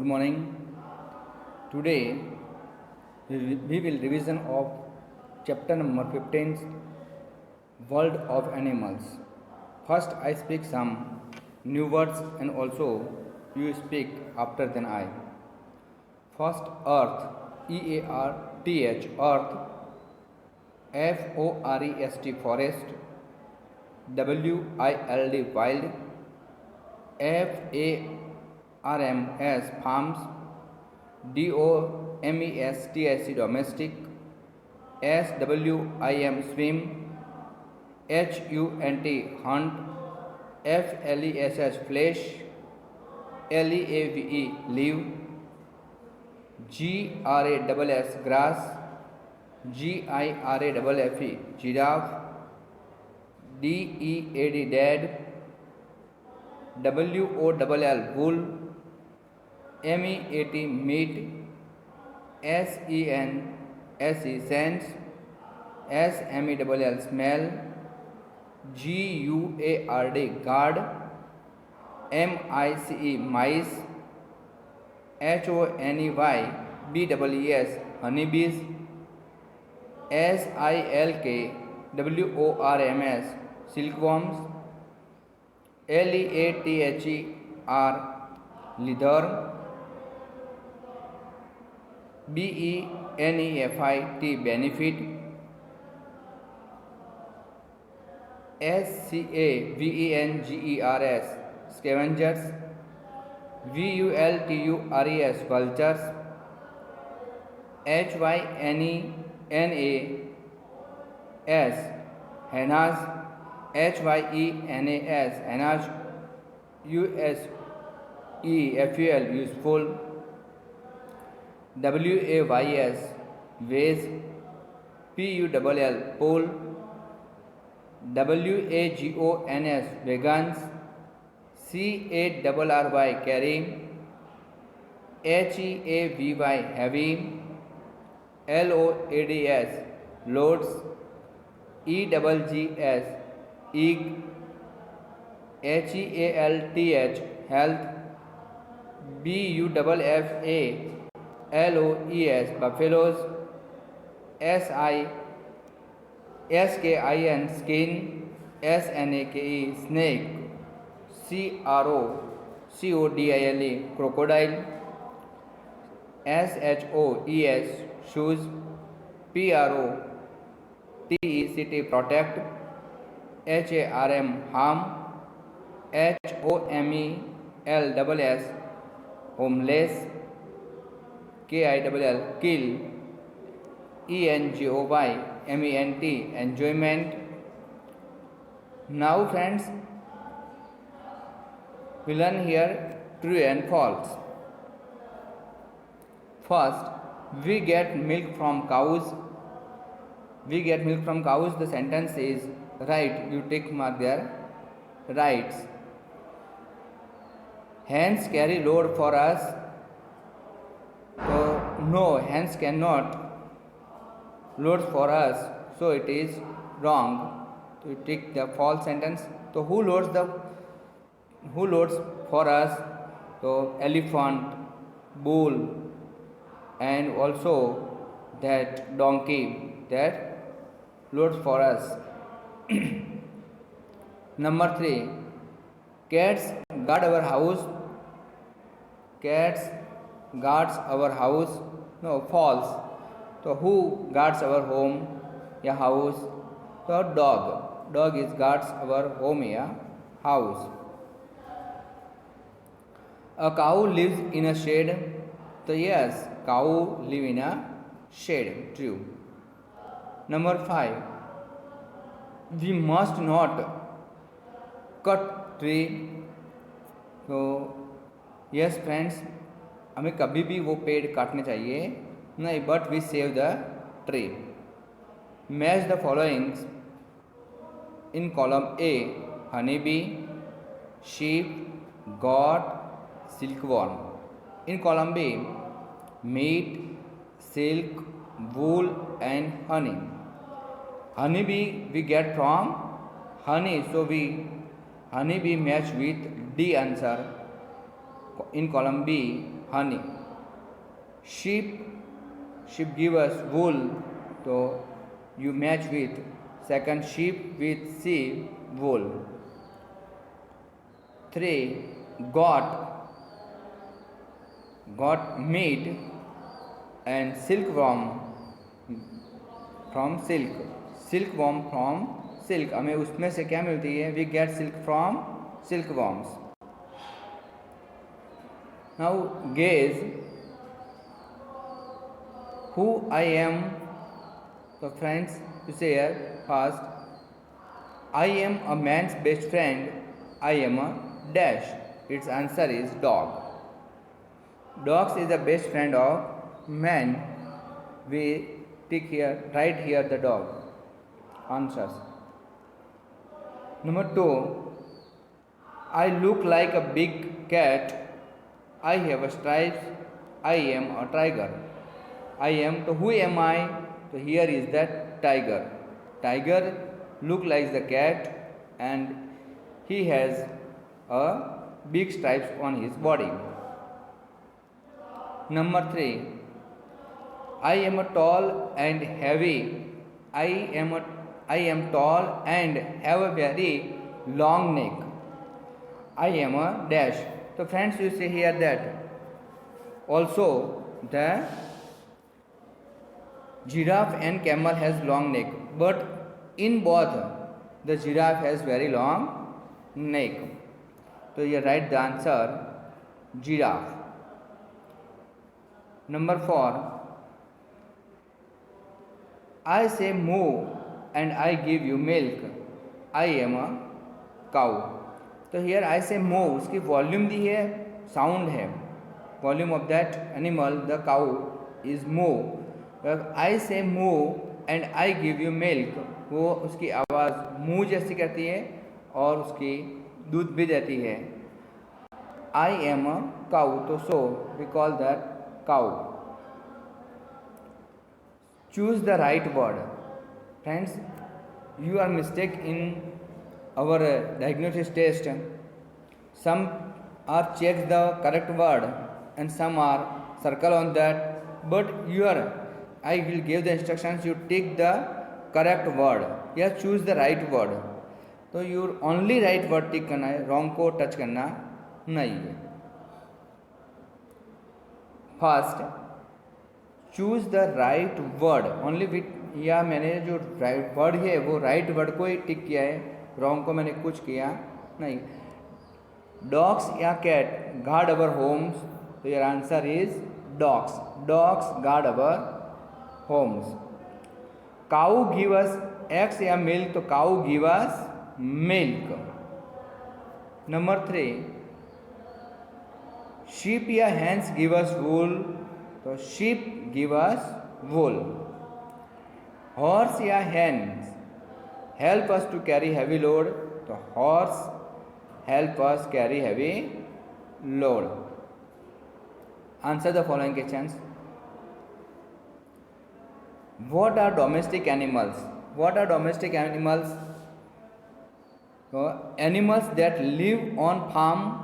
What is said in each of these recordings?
Good morning. Today we will revision of chapter number 15, World of Animals. First I speak some new words and also you speak after then I. First Earth, EARTH, Earth, FOREST, forest, WILD, wild, FARMS, farms, DOMESTIC, domestic, SWIM, swim, HUNT, hunt, FLESS, flesh, LEAVE, leave, GRASS, grass, GIRAFFE, giraffe, DEAD, dead, WOLL, wool, MEAT, meat, SENSE, sense, SMELL, smell, GUARD, guard, MICE, mice, HONEYBEES, honeybees, SILKWORMS, silkworms, LEATHER, leather, BENEFIT, benefit, SCAVENGERS, scavengers, VULTURES, vultures, HYNENAS, hyenas, HYENAS, hyenas, USEFUL, useful, WAYS, ways, PULL, poll, WAGONS, vegans, CARRY, carry, HEAVY, heavy, LOADS, loads, EGGS, egg, HEALTH, health, BUFFALOES, buffaloes, SKIN, skin, SNAKE, snake, CROCODILE, crocodile, SHOES, shoes, PROTECT, protect, HARM, harm, HOMELSS, homeless, KILL, kill, ENJOY, MENT, enjoyment. Now friends, we learn here true and false. First, we get milk from cows. We get milk from cows. The sentence is right. You tick mark there. Right. Hens carry load for us. So no, hens cannot load for us. So it is wrong. So you tick the false sentence. So who loads for us? So elephant, bull, and also that donkey that loads for us. Number 3, cats guard our house. Cats guards our house. No, false. So who guards our home, या house? So dog. Dog is guards our home, या house. A cow lives in a shed. So yes, cow live in a shed. True. Number 5, we must not cut tree. So yes friends, हमें कभी भी वो पेड़ काटने चाहिए नहीं, but we save the tree. Match the following in column A: honeybee, sheep, goat, silkworm. In column B: meat, silk, wool and honey. Honeybee we get from honey, so honeybee match with D answer. In column B, honey. Sheep, sheep give us wool, so you match with second sheep with sheep wool. 3. Got meat and silkworm from silk. Silkworm from silk. हमें उसमें से क्या मिलती है? We get silk from silkworms. Now gaze who I am. So friends, you say here first, I am a man's best friend. I am a dash. Its answer is dog. Dogs is the best friend of man. We take here, write here the dog. Answers. Number 2. I look like a big cat. I have a stripes. I am a tiger. I am. So who am I? So here is that tiger. Tiger look like the cat and he has a big stripes on his body. Number 3. I am a tall and heavy. I am tall and have a very long neck. I am a dash. So friends, you see here that also the giraffe and camel has long neck, but in both the giraffe has very long neck. So you write the answer giraffe. Number 4. I say moo and I give you milk. I am a cow. तो here I say moo, उसकी volume दी है, sound है. Volume of that animal the cow is moo. I say moo and I give you milk, वो उसकी आवाज़ मुँह जैसी करती है और उसकी दूध भी देती है. I am a cow, तो so we call that cow. Choose the right word. Friends, you are mistake in our diagnosis test. Some are check the correct word and some are circle on that. But I will give the instructions. You take the correct word. या choose the right word. तो you only right word टिक करना है, wrong को touch करना नहीं है. First, choose the right word. Only with या मैंने जो right word है वो right word को ही टिक किया है, wrong को मैंने कुछ किया नहीं. Dogs या cat guard our homes. तो your answer is dogs. Dogs guard our homes. Cow give us eggs या milk. तो cow give us milk. Number 3. Sheep या hens give us wool. तो sheep give us wool. Horse या hens help us to carry heavy load. तो horse help us carry heavy load. Answer the following questions. What are domestic animals? What are domestic animals? So, animals that live on farm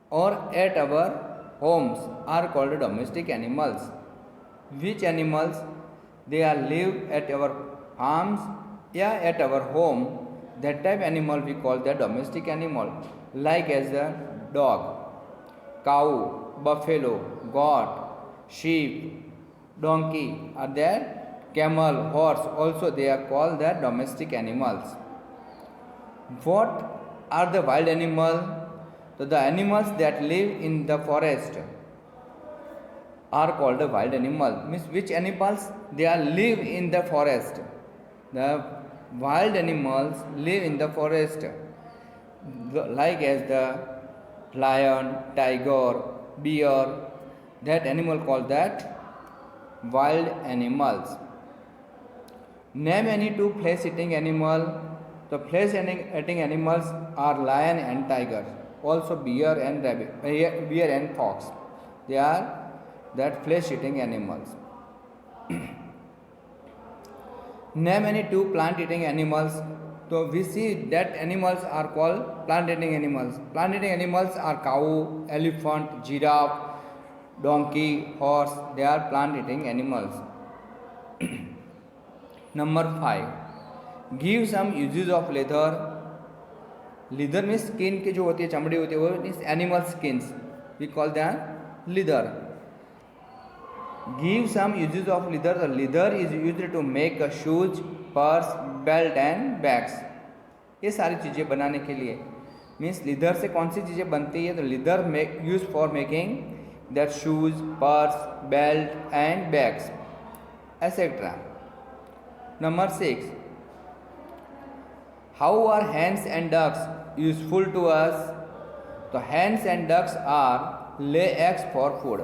or at our homes are called domestic animals. Which animals they are live at our farms या at our home? That type animal we call the domestic animal. Like as a dog, cow, buffalo, goat, sheep, donkey are there. Camel, horse also they are called the domestic animals. What are the wild animals? So the animals that live in the forest are called the wild animal. Means which animals they are live in the forest? The wild animals live in the forest, like as the lion, tiger, bear. That animal called that wild animals. Name any two flesh-eating animal. The flesh-eating animals are lion and tiger. Also bear and rabbit, bear and fox. They are that flesh-eating animals. Name any two plant-eating animals. So we see that animals are called plant-eating animals. Plant-eating animals are cow, elephant, giraffe, donkey, horse, they are plant eating animals. Number 5, give some uses of leather. Leather means skin की जो होती है, चमड़ी होती है, वो means animal skins, we call that leather. Give some uses of leather. The leather is used to make shoes, purse, belt and bags. ये सारी चीज़ें बनाने के लिए मीन्स लीदर से कौन सी चीज़ें बनती है, तो leather make use for making that shoes, purse, belt and bags etcetera. Number 6, how are hens and ducks useful to us. तो hens and ducks are lay eggs for food.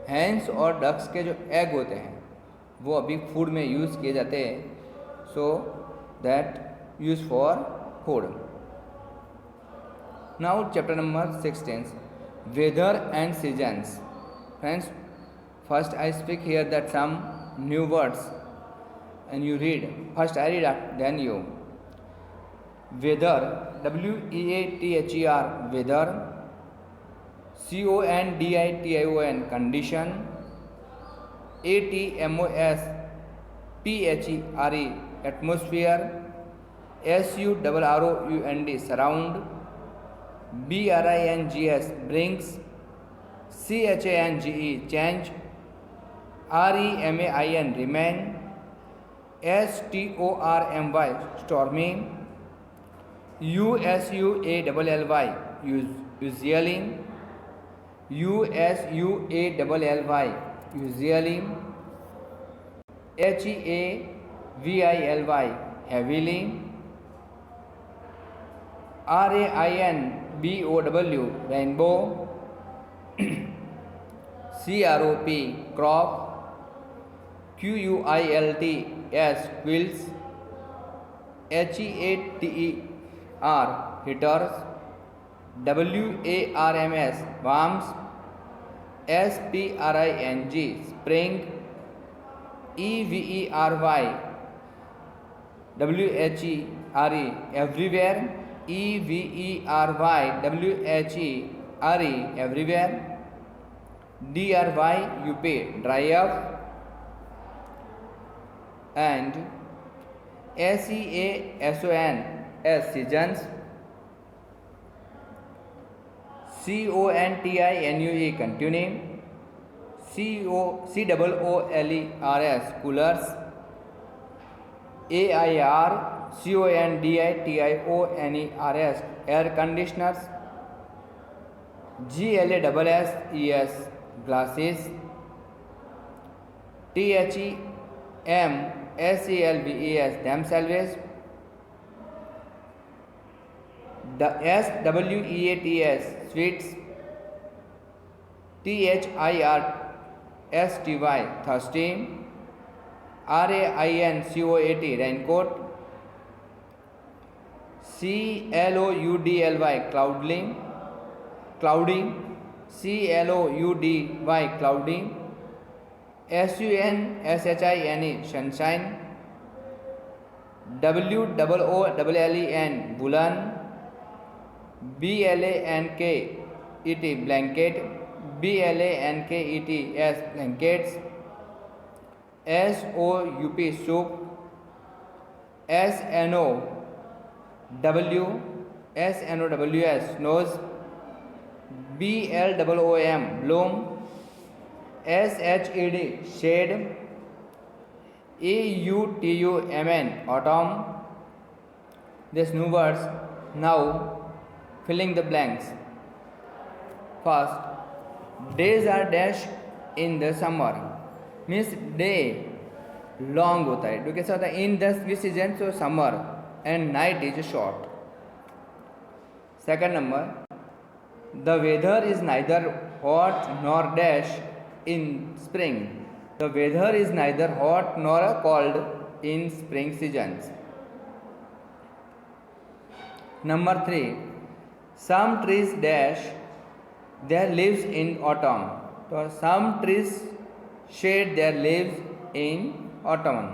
Hens और ducks के जो egg होते हैं वो अभी food में use किए जाते हैं, so that use for food. Now chapter number 16, weather and seasons. Friends, first I speak here that some new words and you read. First I read, then you. Weather, weather, weather. condition, condition. atmosphere, atmosphere. surround, surround. brings, brings. change, change. remain, remain. stormy, stormy. usually, usually. usually. heavily, heavily. rainbow, rainbow. crop, crop. quilts, quilts. heater, heaters. warms, warms. spring, spring. every, everywhere. everywhere. dry up. and season, seasons. continue, continue. coolers, coolers. conditioners, air conditioners. glasses, glasses. themselves, themselves. the sweets, sweets. thirsty, thirsty. raincoat, raincoat. cloudy, cloudy. cloudy, cloudy. sunshine, sunshine. woolen, woolen. blanket, blanket. blankets. soup. snows. bloom, bloom. shade. autumn. These new words. Now filling the blanks. First, days are dash in the summer. Means day long होता है, तो कैसा होता है in the season, so summer. And night is short. Second number, the weather is neither hot nor dash in spring. The weather is neither hot nor cold in spring seasons. Number 3, some trees dash their leaves in autumn. तो some trees shed their leaves in autumn.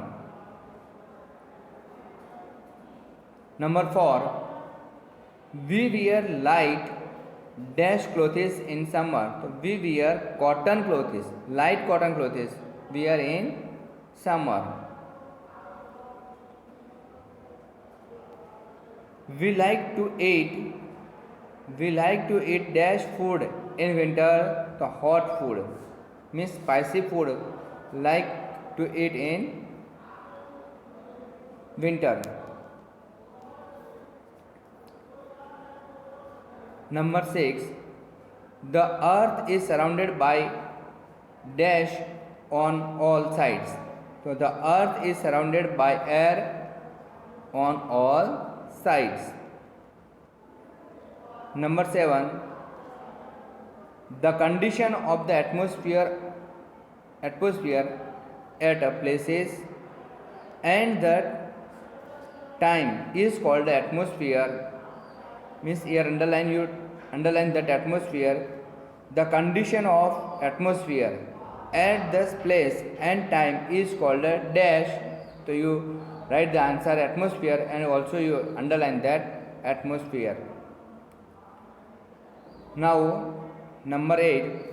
Number 4, we wear light dash clothes in summer. So we wear cotton clothes, light cotton clothes we are in summer. We like to eat dash food in winter. The hot food means spicy food like to eat in winter. Number 6. The earth is surrounded by dash on all sides. So the earth is surrounded by air on all sides. Number 7. The condition of the atmosphere at places and the time is called the atmosphere. Means here underline that atmosphere. The condition of atmosphere at this place and time is called a dash. So you write the answer atmosphere and also you underline that atmosphere. Now number 8.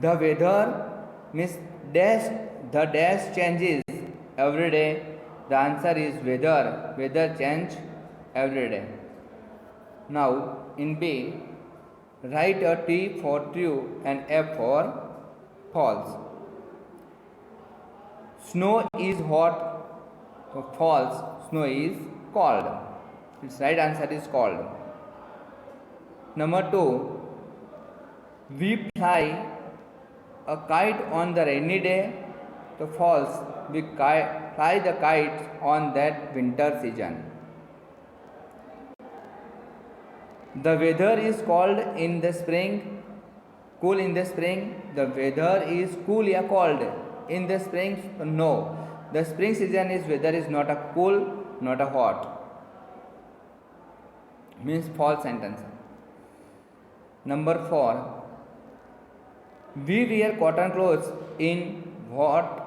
The weather means the dash changes every day. The answer is weather. Weather change every day. Now in B, write a T for true and F for false. Snow is hot. So false. Snow is cold. Its right answer is cold. Number 2. We fly a kite on the rainy day. So false. We fly the kites on that winter season. The weather is cold in the spring. Cool in the spring. The weather is cool or cold in the spring. No. The spring season is weather is not a cool, not a hot. Means false sentence. Number 4. We wear cotton clothes in hot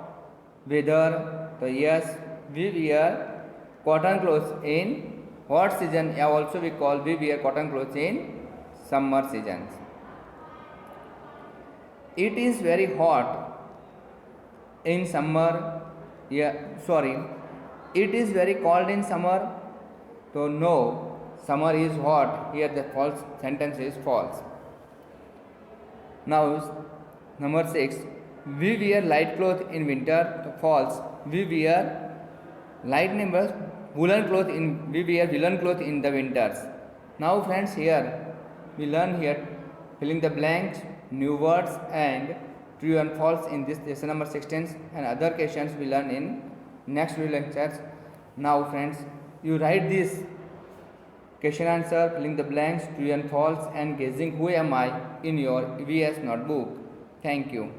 weather. So yes, we wear cotton clothes in hot season. Yeah, also we wear cotton clothes in summer seasons. It is very hot in summer. It is very cold in summer. So no. Summer is hot. Here the false sentence is false. Now number 6. We wear light clothes in winter. False. We wear woolen cloth in the winters. Now friends, here we learn here filling the blanks, new words and true and false in this lesson number 16, and other questions we learn in next few lectures. Now friends, you write this question answer, filling the blanks, true and false, and guessing who am I in your EVS notebook. Thank you.